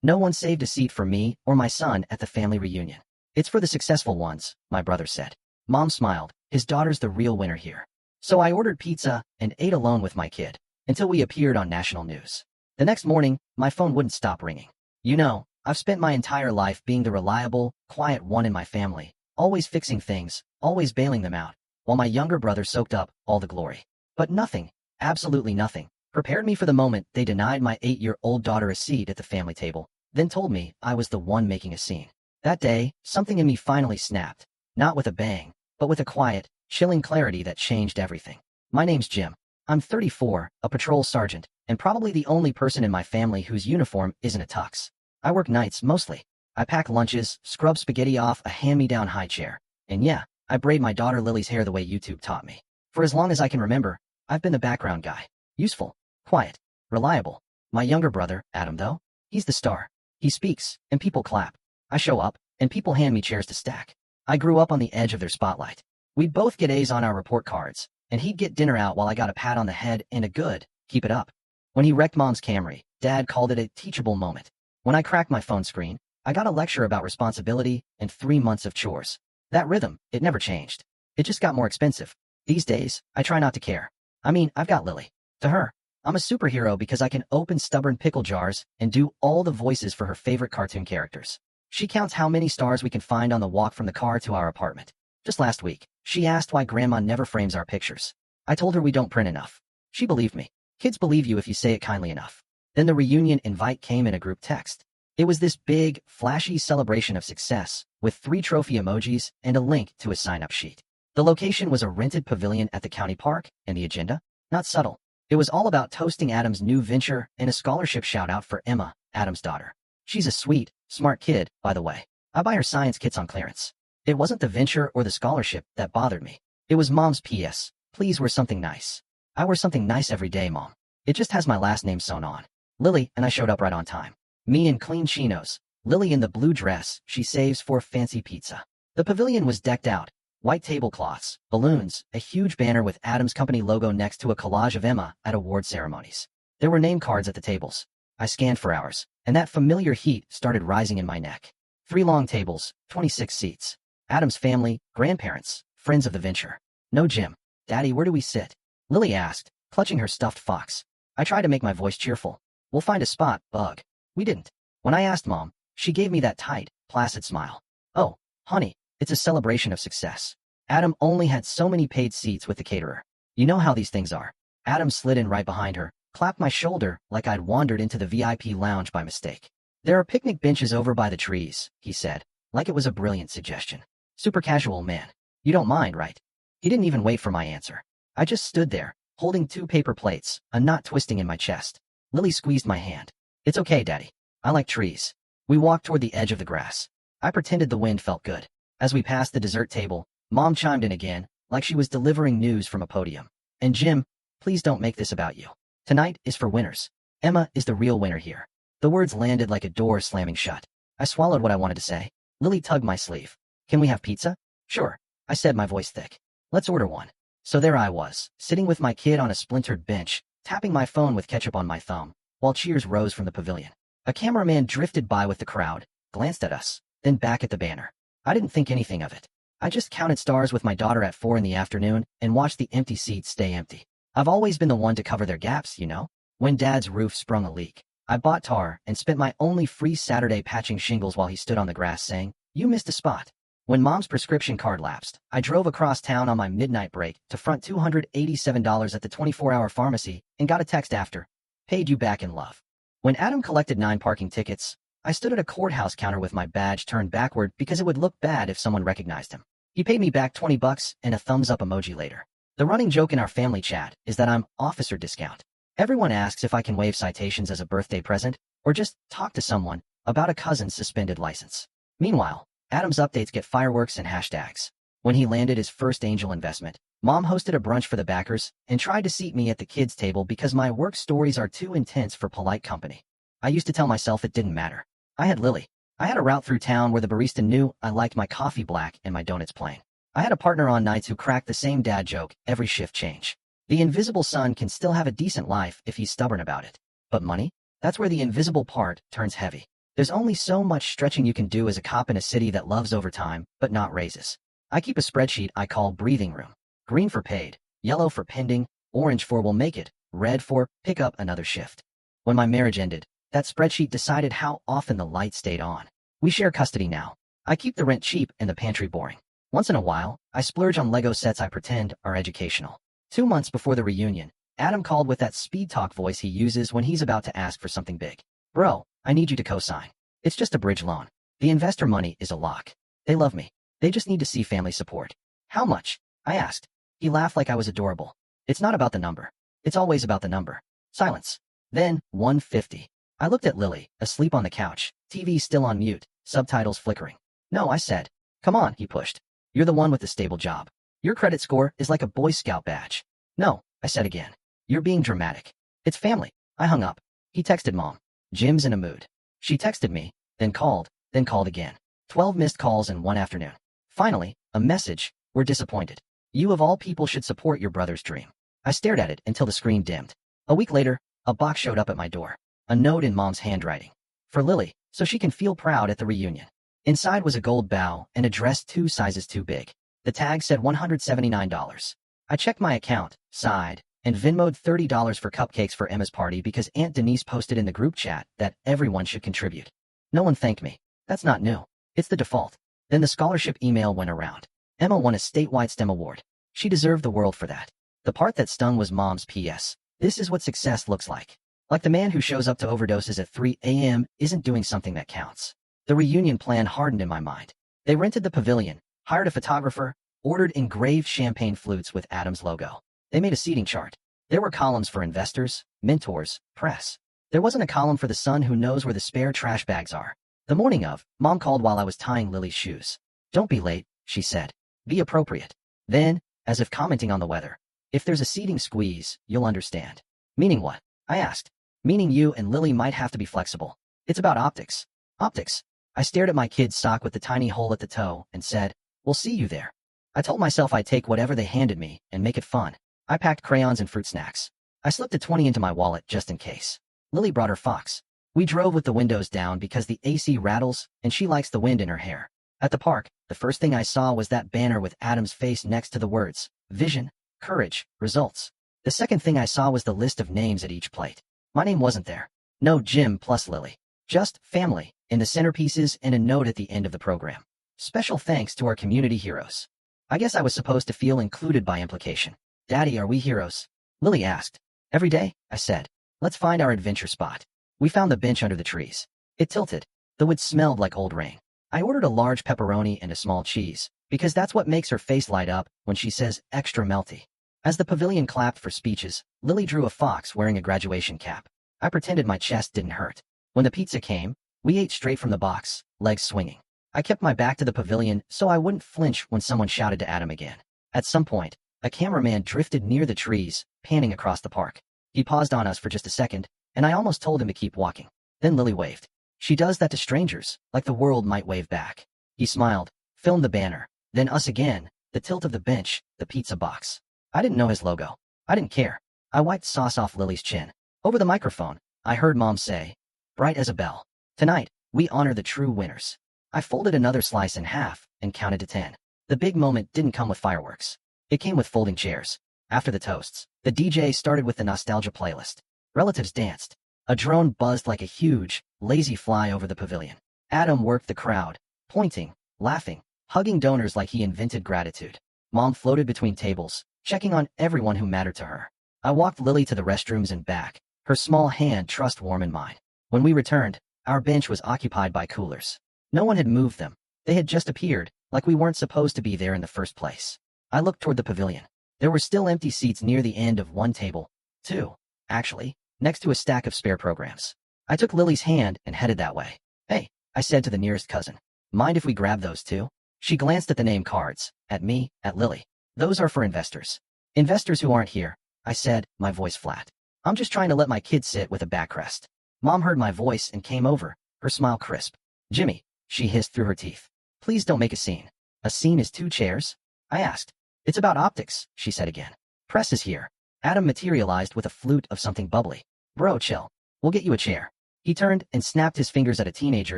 No one saved a seat for me or my son at the family reunion. It's for the successful ones, my brother said. Mom smiled. His daughter's the real winner here. So I ordered pizza and ate alone with my kid until we appeared on national news. The next morning, my phone wouldn't stop ringing. You know, I've spent my entire life being the reliable, quiet one in my family, always fixing things, always bailing them out, while my younger brother soaked up all the glory. But nothing, absolutely nothing, prepared me for the moment they denied my 8-year-old daughter a seat at the family table, then told me I was the one making a scene. That day, something in me finally snapped, not with a bang, but with a quiet, chilling clarity that changed everything. My name's Jim. I'm 34, a patrol sergeant, and probably the only person in my family whose uniform isn't a tux. I work nights mostly. I pack lunches, scrub spaghetti off a hand-me-down high chair, and yeah, I braid my daughter Lily's hair the way YouTube taught me. For as long as I can remember, I've been the background guy. Useful, quiet, reliable. My younger brother, Adam though, he's the star. He speaks, and people clap. I show up, and people hand me chairs to stack. I grew up on the edge of their spotlight. We'd both get A's on our report cards, and he'd get dinner out while I got a pat on the head and a good, keep it up. When he wrecked Mom's Camry, Dad called it a teachable moment. When I cracked my phone screen, I got a lecture about responsibility and 3 months of chores. That rhythm, it never changed. It just got more expensive. These days, I try not to care. I mean, I've got Lily. To her, I'm a superhero because I can open stubborn pickle jars and do all the voices for her favorite cartoon characters. She counts how many stars we can find on the walk from the car to our apartment. Just last week, she asked why Grandma never frames our pictures. I told her we don't print enough. She believed me. Kids believe you if you say it kindly enough. Then the reunion invite came in a group text. It was this big, flashy celebration of success, with 3 trophy emojis and a link to a sign-up sheet. The location was a rented pavilion at the county park, and the agenda? Not subtle. It was all about toasting Adam's new venture and a scholarship shout-out for Emma, Adam's daughter. She's a sweet, smart kid, by the way. I buy her science kits on clearance. It wasn't the venture or the scholarship that bothered me. It was Mom's PS. Please wear something nice. I wear something nice every day, Mom. It just has my last name sewn on. Lily and I showed up right on time. Me in clean chinos, Lily in the blue dress she saves for fancy pizza. The pavilion was decked out. White tablecloths, balloons, a huge banner with Adam's company logo next to a collage of Emma at award ceremonies. There were name cards at the tables. I scanned for hours, and that familiar heat started rising in my neck. 3 long tables, 26 seats. Adam's family, grandparents, friends of the venture. No Jim. Daddy, where do we sit? Lily asked, clutching her stuffed fox. I tried to make my voice cheerful. We'll find a spot, bug. We didn't. When I asked Mom, she gave me that tight, placid smile. Oh, honey, it's a celebration of success. Adam only had so many paid seats with the caterer. You know how these things are. Adam slid in right behind her, clapped my shoulder like I'd wandered into the VIP lounge by mistake. There are picnic benches over by the trees, he said, like it was a brilliant suggestion. Super casual, man. You don't mind, right? He didn't even wait for my answer. I just stood there, holding 2 paper plates, a knot twisting in my chest. Lily squeezed my hand. It's okay, Daddy. I like trees. We walked toward the edge of the grass. I pretended the wind felt good. As we passed the dessert table, Mom chimed in again, like she was delivering news from a podium. And Jim, please don't make this about you. Tonight is for winners. Emma is the real winner here. The words landed like a door slamming shut. I swallowed what I wanted to say. Lily tugged my sleeve. Can we have pizza? Sure, I said, my voice thick. Let's order one. So there I was, sitting with my kid on a splintered bench, tapping my phone with ketchup on my thumb, while cheers rose from the pavilion. A cameraman drifted by with the crowd, glanced at us, then back at the banner. I didn't think anything of it. I just counted stars with my daughter at 4 in the afternoon and watched the empty seats stay empty. I've always been the one to cover their gaps, you know? When Dad's roof sprung a leak, I bought tar and spent my only free Saturday patching shingles while he stood on the grass saying, "You missed a spot." When Mom's prescription card lapsed, I drove across town on my midnight break to front $287 at the 24-hour pharmacy and got a text after, "Paid you back in love." When Adam collected 9 parking tickets, I stood at a courthouse counter with my badge turned backward because it would look bad if someone recognized him. He paid me back $20 and a thumbs up emoji later. The running joke in our family chat is that I'm officer discount. Everyone asks if I can waive citations as a birthday present or just talk to someone about a cousin's suspended license. Meanwhile, Adam's updates get fireworks and hashtags. When he landed his first angel investment, Mom hosted a brunch for the backers and tried to seat me at the kids' table because my work stories are too intense for polite company. I used to tell myself it didn't matter. I had Lily. I had a route through town where the barista knew I liked my coffee black and my donuts plain. I had a partner on nights who cracked the same dad joke every shift change. The invisible son can still have a decent life if he's stubborn about it. But money? That's where the invisible part turns heavy. There's only so much stretching you can do as a cop in a city that loves overtime, but not raises. I keep a spreadsheet I call breathing room. Green for paid, yellow for pending, orange for will make it, red for pick up another shift. When my marriage ended, that spreadsheet decided how often the light stayed on. We share custody now. I keep the rent cheap and the pantry boring. Once in a while, I splurge on Lego sets I pretend are educational. 2 months before the reunion, Adam called with that speed talk voice he uses when he's about to ask for something big. Bro, I need you to co-sign. It's just a bridge loan. The investor money is a lock. They love me. They just need to see family support. How much? I asked. He laughed like I was adorable. It's not about the number. It's always about the number. Silence. Then, 150. I looked at Lily, asleep on the couch, TV still on mute, subtitles flickering. No, I said. Come on, he pushed. You're the one with the stable job. Your credit score is like a Boy Scout badge. No, I said again. You're being dramatic. It's family. I hung up. He texted Mom. Jim's in a mood. She texted me, then called again. 12 missed calls in one afternoon. Finally, a message. We're disappointed. You of all people should support your brother's dream. I stared at it until the screen dimmed. A week later, a box showed up at my door. A note in Mom's handwriting. For Lily, so she can feel proud at the reunion. Inside was a gold bow and a dress 2 sizes too big. The tag said $179. I checked my account, sighed, and Venmo'd $30 for cupcakes for Emma's party because Aunt Denise posted in the group chat that everyone should contribute. No one thanked me. That's not new. It's the default. Then the scholarship email went around. Emma won a statewide STEM award. She deserved the world for that. The part that stung was Mom's PS. This is what success looks like. Like the man who shows up to overdoses at 3 a.m. isn't doing something that counts. The reunion plan hardened in my mind. They rented the pavilion, hired a photographer, ordered engraved champagne flutes with Adam's logo. They made a seating chart. There were columns for investors, mentors, press. There wasn't a column for the son who knows where the spare trash bags are. The morning of, Mom called while I was tying Lily's shoes. Don't be late, she said. Be appropriate. Then, as if commenting on the weather, if there's a seating squeeze, you'll understand. Meaning what? I asked. Meaning you and Lily might have to be flexible. It's about optics. Optics. I stared at my kid's sock with the tiny hole at the toe and said, we'll see you there. I told myself I'd take whatever they handed me and make it fun. I packed crayons and fruit snacks. I slipped a 20 into my wallet just in case. Lily brought her Fox. We drove with the windows down because the AC rattles and she likes the wind in her hair. At the park, the first thing I saw was that banner with Adam's face next to the words, vision, courage, results. The second thing I saw was the list of names at each plate. My name wasn't there. No Jim plus Lily. Just family in the centerpieces and a note at the end of the program. Special thanks to our community heroes. I guess I was supposed to feel included by implication. Daddy, are we heroes? Lily asked. Every day, I said. Let's find our adventure spot. We found the bench under the trees. It tilted. The wood smelled like old rain. I ordered a large pepperoni and a small cheese, because that's what makes her face light up when she says extra melty. As the pavilion clapped for speeches, Lily drew a fox wearing a graduation cap. I pretended my chest didn't hurt. When the pizza came, we ate straight from the box, legs swinging. I kept my back to the pavilion so I wouldn't flinch when someone shouted to Adam again. At some point, a cameraman drifted near the trees, panning across the park. He paused on us for just a second, and I almost told him to keep walking. Then Lily waved. She does that to strangers, like the world might wave back. He smiled, filmed the banner, then us again, the tilt of the bench, the pizza box. I didn't know his logo. I didn't care. I wiped sauce off Lily's chin. Over the microphone, I heard Mom say, bright as a bell. Tonight, we honor the true winners. I folded another slice in half and counted to 10. The big moment didn't come with fireworks. It came with folding chairs. After the toasts, the DJ started with the nostalgia playlist. Relatives danced. A drone buzzed like a huge, lazy fly over the pavilion. Adam worked the crowd, pointing, laughing, hugging donors like he invented gratitude. Mom floated between tables, checking on everyone who mattered to her. I walked Lily to the restrooms and back, her small hand trust warm in mine. When we returned, our bench was occupied by coolers. No one had moved them. They had just appeared, like we weren't supposed to be there in the first place. I looked toward the pavilion. There were still empty seats near the end of one table. 2, actually, next to a stack of spare programs. I took Lily's hand and headed that way. Hey, I said to the nearest cousin. Mind if we grab those too? She glanced at the name cards, at me, at Lily. Those are for investors. Investors who aren't here, I said, my voice flat. I'm just trying to let my kid sit with a backrest. Mom heard my voice and came over, her smile crisp. Jimmy, she hissed through her teeth. Please don't make a scene. A scene is 2 chairs? I asked. It's about optics, she said again. Press is here. Adam materialized with a flute of something bubbly. Bro, chill. We'll get you a chair. He turned and snapped his fingers at a teenager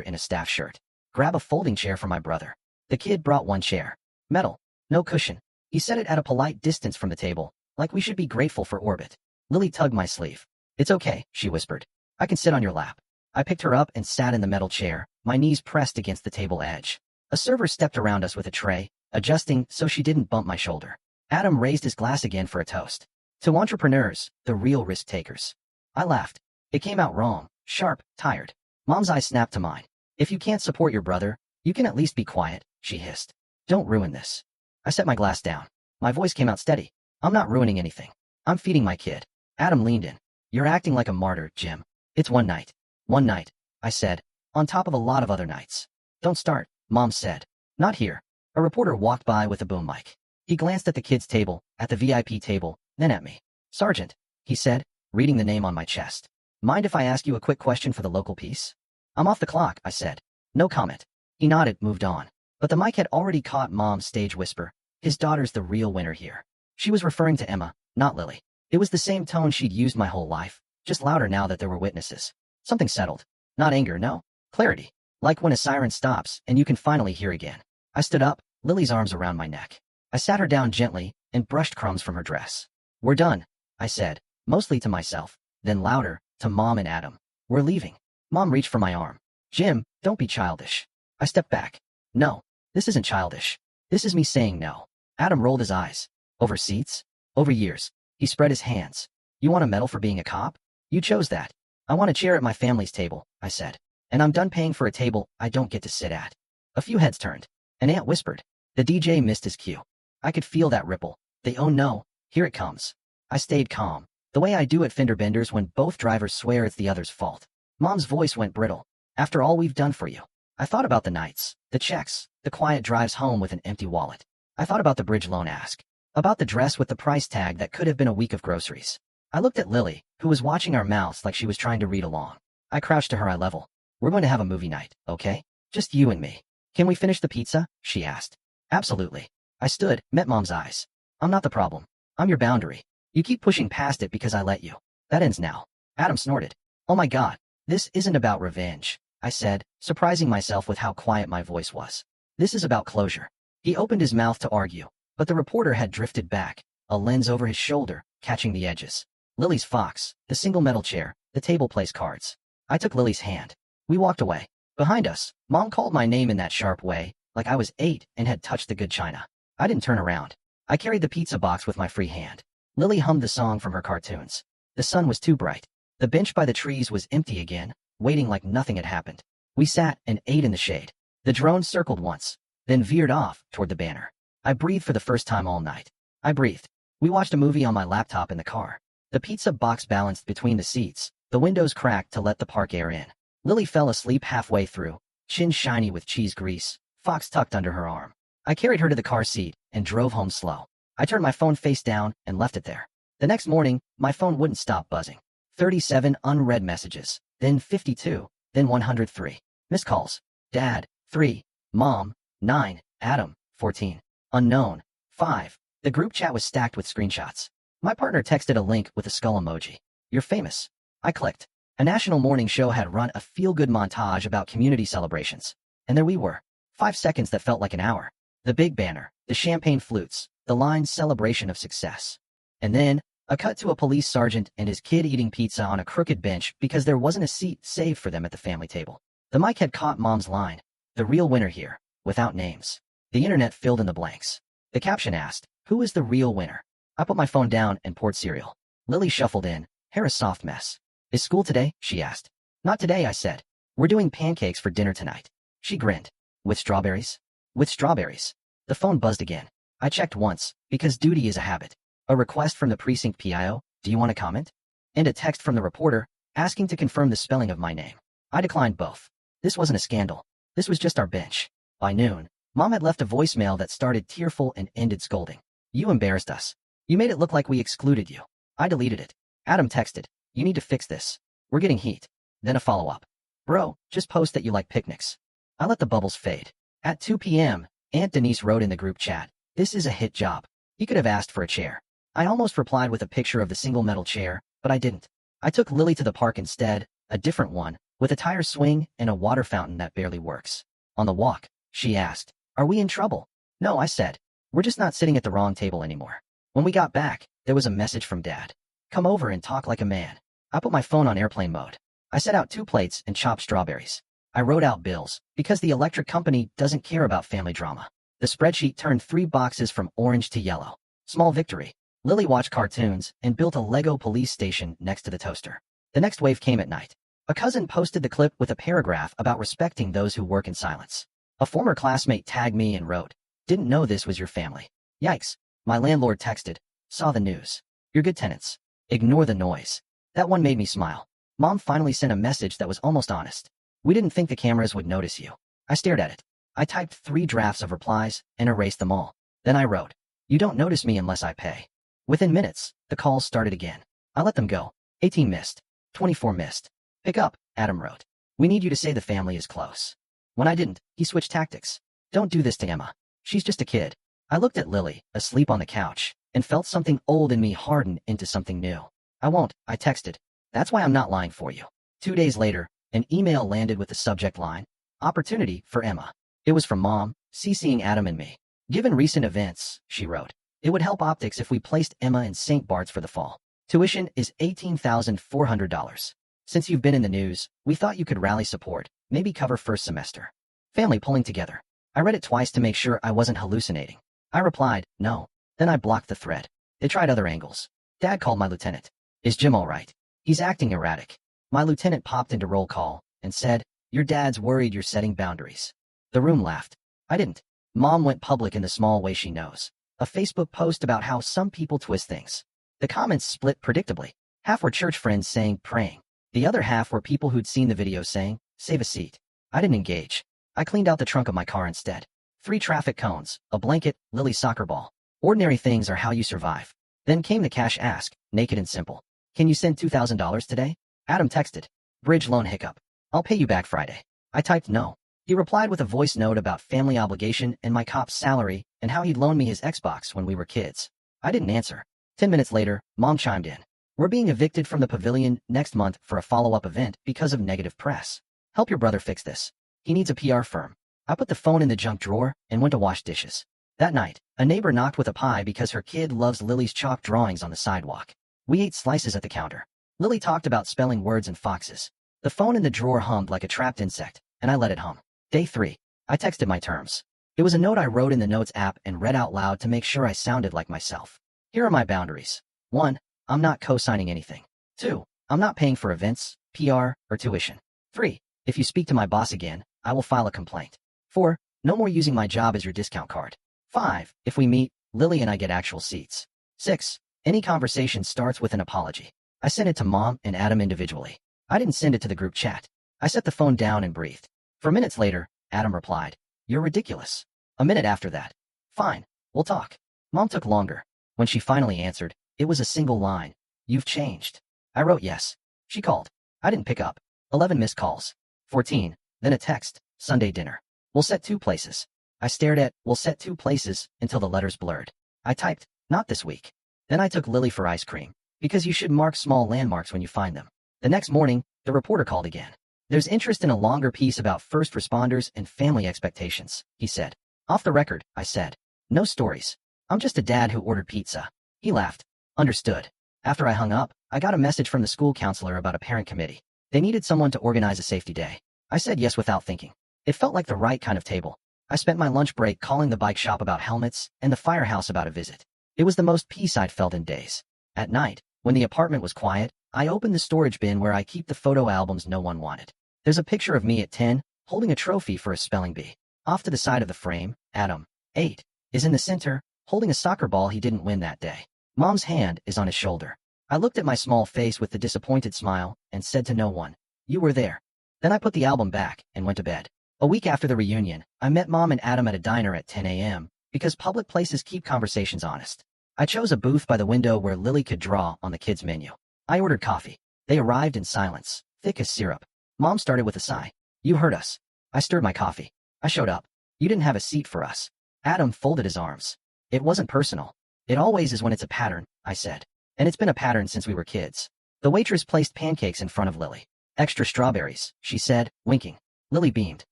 in a staff shirt. Grab a folding chair for my brother. The kid brought one chair. Metal. No cushion. He set it at a polite distance from the table, like we should be grateful for orbit. Lily tugged my sleeve. It's okay, she whispered. I can sit on your lap. I picked her up and sat in the metal chair, my knees pressed against the table edge. A server stepped around us with a tray, adjusting so she didn't bump my shoulder. Adam raised his glass again for a toast. To entrepreneurs, the real risk takers. I laughed. It came out wrong, sharp, tired. Mom's eyes snapped to mine. If you can't support your brother, you can at least be quiet, she hissed. Don't ruin this. I set my glass down. My voice came out steady. I'm not ruining anything. I'm feeding my kid. Adam leaned in. You're acting like a martyr, Jim. It's one night. One night, I said, on top of a lot of other nights. Don't start, Mom said. Not here. A reporter walked by with a boom mic. He glanced at the kids' table, at the VIP table, then at me. Sergeant, he said, reading the name on my chest. Mind if I ask you a quick question for the local piece? I'm off the clock, I said. No comment. He nodded, moved on. But the mic had already caught Mom's stage whisper. His daughter's the real winner here. She was referring to Emma, not Lily. It was the same tone she'd used my whole life, just louder now that there were witnesses. Something settled. Not anger, no. Clarity. Like when a siren stops and you can finally hear again. I stood up, Lily's arms around my neck. I sat her down gently and brushed crumbs from her dress. We're done, I said, mostly to myself, then louder, to Mom and Adam. We're leaving. Mom reached for my arm. Jim, don't be childish. I stepped back. No, this isn't childish. This is me saying no. Adam rolled his eyes. Over seats? Over years. He spread his hands. You want a medal for being a cop? You chose that. I want a chair at my family's table, I said. And I'm done paying for a table I don't get to sit at. A few heads turned. An aunt whispered. The DJ missed his cue. I could feel that ripple. The oh no, here it comes. I stayed calm, the way I do at fender benders when both drivers swear it's the other's fault. Mom's voice went brittle. After all we've done for you. I thought about the nights, the checks, the quiet drives home with an empty wallet. I thought about the bridge loan ask. About the dress with the price tag that could have been a week of groceries. I looked at Lily, who was watching our mouths like she was trying to read along. I crouched to her eye level. We're going to have a movie night, okay? Just you and me. Can we finish the pizza? She asked. Absolutely. I stood, met Mom's eyes. I'm not the problem. I'm your boundary. You keep pushing past it because I let you. That ends now. Adam snorted. Oh my God. This isn't about revenge, I said, surprising myself with how quiet my voice was. This is about closure. He opened his mouth to argue, but the reporter had drifted back, a lens over his shoulder, catching the edges. Lily's fox, the single metal chair, the table place cards. I took Lily's hand. We walked away. Behind us, Mom called my name in that sharp way, like I was 8 and had touched the good china. I didn't turn around. I carried the pizza box with my free hand. Lily hummed the song from her cartoons. The sun was too bright. The bench by the trees was empty again, waiting like nothing had happened. We sat and ate in the shade. The drone circled once, then veered off toward the banner. I breathed for the first time all night. I breathed. We watched a movie on my laptop in the car. The pizza box balanced between the seats, the windows cracked to let the park air in. Lily fell asleep halfway through, chin shiny with cheese grease, fox tucked under her arm. I carried her to the car seat and drove home slow. I turned my phone face down and left it there. The next morning, my phone wouldn't stop buzzing. 37 unread messages, then 52, then 103. Missed calls. Dad, 3. Mom, 9. Adam, 14. Unknown, 5. The group chat was stacked with screenshots. My partner texted a link with a skull emoji. You're famous. I clicked. A national morning show had run a feel-good montage about community celebrations. And there we were. 5 seconds that felt like an hour. The big banner, the champagne flutes, the line celebration of success. And then, a cut to a police sergeant and his kid eating pizza on a crooked bench because there wasn't a seat saved for them at the family table. The mic had caught Mom's line. The real winner here, without names. The internet filled in the blanks. The caption asked, who is the real winner? I put my phone down and poured cereal. Lily shuffled in, hair a soft mess. Is school today? She asked. Not today, I said. We're doing pancakes for dinner tonight. She grinned. With strawberries? With strawberries. The phone buzzed again. I checked once, because duty is a habit. A request from the precinct PIO, do you want to comment? And a text from the reporter, asking to confirm the spelling of my name. I declined both. This wasn't a scandal. This was just our bench. By noon, Mom had left a voicemail that started tearful and ended scolding. You embarrassed us. You made it look like we excluded you. I deleted it. Adam texted, you need to fix this. We're getting heat. Then a follow-up. Bro, just post that you like picnics. I let the bubbles fade. At 2 p.m., Aunt Denise wrote in the group chat, this is a hit job. He could have asked for a chair. I almost replied with a picture of the single metal chair, but I didn't. I took Lily to the park instead, a different one, with a tire swing and a water fountain that barely works. On the walk, she asked, "Are we in trouble?" "No," I said. "We're just not sitting at the wrong table anymore." When we got back, there was a message from Dad. "Come over and talk like a man." I put my phone on airplane mode. I set out 2 plates and chopped strawberries. I wrote out bills, because the electric company doesn't care about family drama. The spreadsheet turned 3 boxes from orange to yellow. Small victory. Lily watched cartoons and built a Lego police station next to the toaster. The next wave came at night. A cousin posted the clip with a paragraph about respecting those who work in silence. A former classmate tagged me and wrote, "Didn't know this was your family." Yikes. My landlord texted, "Saw the news. You're good tenants. Ignore the noise." That one made me smile. Mom finally sent a message that was almost honest. "We didn't think the cameras would notice you." I stared at it. I typed 3 drafts of replies and erased them all. Then I wrote, "You don't notice me unless I pay." Within minutes, the calls started again. I let them go. 18 missed. 24 missed. "Pick up," Adam wrote. "We need you to say the family is close." When I didn't, he switched tactics. "Don't do this to Emma. She's just a kid." I looked at Lily, asleep on the couch, and felt something old in me harden into something new. "I won't," I texted. "That's why I'm not lying for you." 2 days later, an email landed with the subject line, "Opportunity for Emma." It was from Mom, CCing Adam and me. "Given recent events," she wrote, "it would help optics if we placed Emma in St. Bart's for the fall. Tuition is $18,400. Since you've been in the news, we thought you could rally support, maybe cover first semester." Family pulling together. I read it twice to make sure I wasn't hallucinating. I replied, "No." Then I blocked the thread. They tried other angles. Dad called my lieutenant. "Is Jim all right? He's acting erratic." My lieutenant popped into roll call and said, "Your dad's worried you're setting boundaries." The room laughed. I didn't. Mom went public in the small way she knows. A Facebook post about how some people twist things. The comments split predictably. Half were church friends saying, "Praying." The other half were people who'd seen the video saying, "Save a seat." I didn't engage. I cleaned out the trunk of my car instead. 3 traffic cones, a blanket, Lily's soccer ball. Ordinary things are how you survive. Then came the cash ask, naked and simple. "Can you send $2,000 today?" Adam texted. "Bridge loan hiccup. I'll pay you back Friday." I typed no. He replied with a voice note about family obligation and my cop's salary and how he'd loaned me his Xbox when we were kids. I didn't answer. 10 minutes later, Mom chimed in. "We're being evicted from the pavilion next month for a follow-up event because of negative press. Help your brother fix this. He needs a PR firm." I put the phone in the junk drawer and went to wash dishes. That night, a neighbor knocked with a pie because her kid loves Lily's chalk drawings on the sidewalk. We ate slices at the counter. Lily talked about spelling words and foxes. The phone in the drawer hummed like a trapped insect, and I let it hum. Day 3. I texted my terms. It was a note I wrote in the Notes app and read out loud to make sure I sounded like myself. Here are my boundaries. 1. I'm not co-signing anything. 2. I'm not paying for events, PR, or tuition. 3. If you speak to my boss again, I will file a complaint. 4. No more using my job as your discount card. 5. If we meet, Lily and I get actual seats. 6. Any conversation starts with an apology. I sent it to Mom and Adam individually. I didn't send it to the group chat. I set the phone down and breathed. 4 minutes later, Adam replied, "You're ridiculous." A minute after that, "Fine, we'll talk." Mom took longer. When she finally answered, it was a single line, "You've changed." I wrote yes. She called. I didn't pick up. 11 missed calls. 14. Then a text, "Sunday dinner. We'll set 2 places." I stared at "we'll set 2 places" until the letters blurred. I typed, "Not this week." Then I took Lily for ice cream, because you should mark small landmarks when you find them. The next morning, the reporter called again. "There's interest in a longer piece about first responders and family expectations," he said. "Off the record," I said. "No stories. I'm just a dad who ordered pizza." He laughed. "Understood." After I hung up, I got a message from the school counselor about a parent committee. They needed someone to organize a safety day. I said yes without thinking. It felt like the right kind of table. I spent my lunch break calling the bike shop about helmets and the firehouse about a visit. It was the most peace I'd felt in days. At night, when the apartment was quiet, I opened the storage bin where I keep the photo albums no one wanted. There's a picture of me at 10, holding a trophy for a spelling bee. Off to the side of the frame, Adam, 8, is in the center, holding a soccer ball he didn't win that day. Mom's hand is on his shoulder. I looked at my small face with the disappointed smile and said to no one, "You were there." Then I put the album back and went to bed. A week after the reunion, I met Mom and Adam at a diner at 10 a.m. because public places keep conversations honest. I chose a booth by the window where Lily could draw on the kids' menu. I ordered coffee. They arrived in silence, thick as syrup. Mom started with a sigh. "You heard us." I stirred my coffee. I showed up. "You didn't have a seat for us." Adam folded his arms. "It wasn't personal. It always is when it's a pattern," I said. "And it's been a pattern since we were kids." The waitress placed pancakes in front of Lily. Extra strawberries, she said, winking. Lily beamed.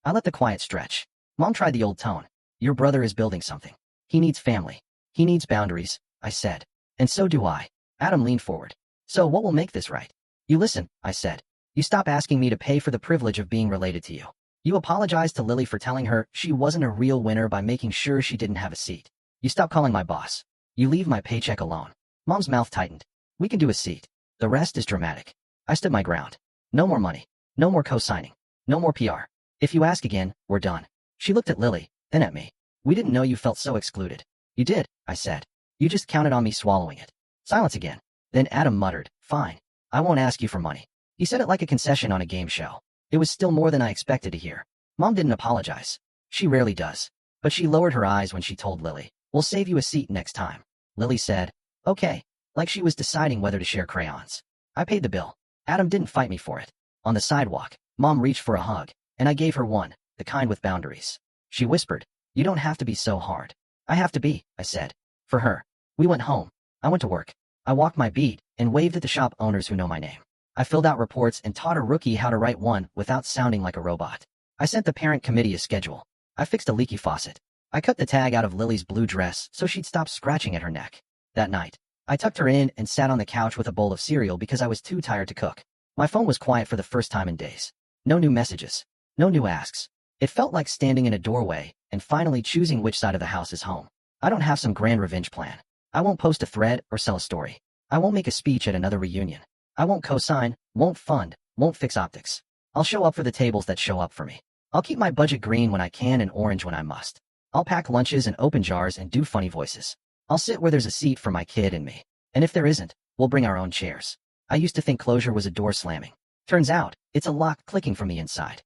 I let the quiet stretch. Mom tried the old tone. Your brother is building something. He needs family. He needs boundaries, I said. And so do I. Adam leaned forward. So what will make this right? You listen, I said. You stop asking me to pay for the privilege of being related to you. You apologize to Lily for telling her she wasn't a real winner by making sure she didn't have a seat. You stop calling my boss. You leave my paycheck alone. Mom's mouth tightened. We can do a seat. The rest is dramatic. I stood my ground. No more money. No more co-signing. No more PR. If you ask again, we're done. She looked at Lily, then at me. We didn't know you felt so excluded. You did, I said. You just counted on me swallowing it. Silence again. Then Adam muttered, fine. I won't ask you for money. He said it like a concession on a game show. It was still more than I expected to hear. Mom didn't apologize. She rarely does. But she lowered her eyes when she told Lily, we'll save you a seat next time. Lily said, okay, like she was deciding whether to share crayons. I paid the bill. Adam didn't fight me for it. On the sidewalk, Mom reached for a hug, and I gave her one, the kind with boundaries. She whispered, you don't have to be so hard. I have to be, I said. For her. We went home. I went to work. I walked my beat and waved at the shop owners who know my name. I filled out reports and taught a rookie how to write one without sounding like a robot. I sent the parent committee a schedule. I fixed a leaky faucet. I cut the tag out of Lily's blue dress so she'd stop scratching at her neck. That night, I tucked her in and sat on the couch with a bowl of cereal because I was too tired to cook. My phone was quiet for the first time in days. No new messages. No new asks. It felt like standing in a doorway and finally choosing which side of the house is home. I don't have some grand revenge plan. I won't post a thread or sell a story. I won't make a speech at another reunion. I won't co-sign, won't fund, won't fix optics. I'll show up for the tables that show up for me. I'll keep my budget green when I can and orange when I must. I'll pack lunches and open jars and do funny voices. I'll sit where there's a seat for my kid and me. And if there isn't, we'll bring our own chairs. I used to think closure was a door slamming. Turns out, it's a lock clicking from the inside.